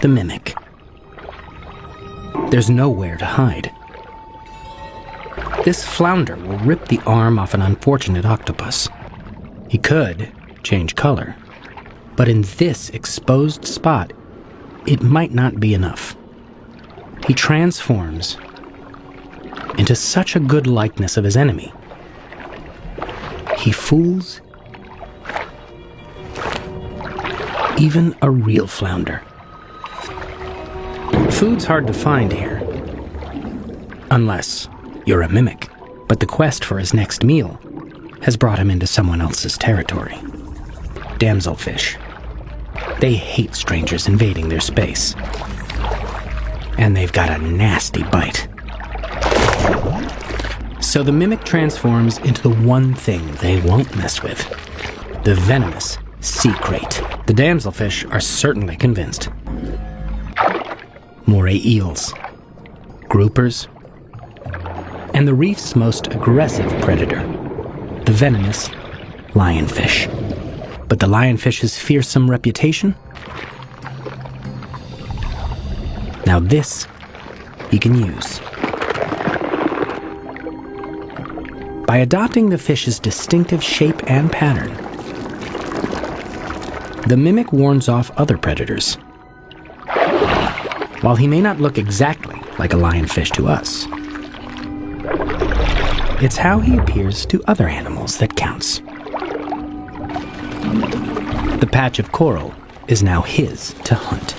the mimic. There's nowhere to hide. This flounder will rip the arm off an unfortunate octopus. He could change color, but in this exposed spot, it might not be enough. He transforms into such a good likeness of his enemy. He fools even a real flounder. Food's hard to find here, unless you're a mimic, but the quest for his next meal has brought him into someone else's territory. Damselfish. They hate strangers invading their space. And they've got a nasty bite. So the mimic transforms into the one thing they won't mess with: the venomous sea crate. The damselfish are certainly convinced. Moray eels, groupers, and the reef's most aggressive predator, the venomous lionfish. But the lionfish's fearsome reputation? Now this he can use. By adopting the fish's distinctive shape and pattern, the mimic warns off other predators. While he may not look exactly like a lionfish to us, it's how he appears to other animals that counts. The patch of coral is now his to hunt.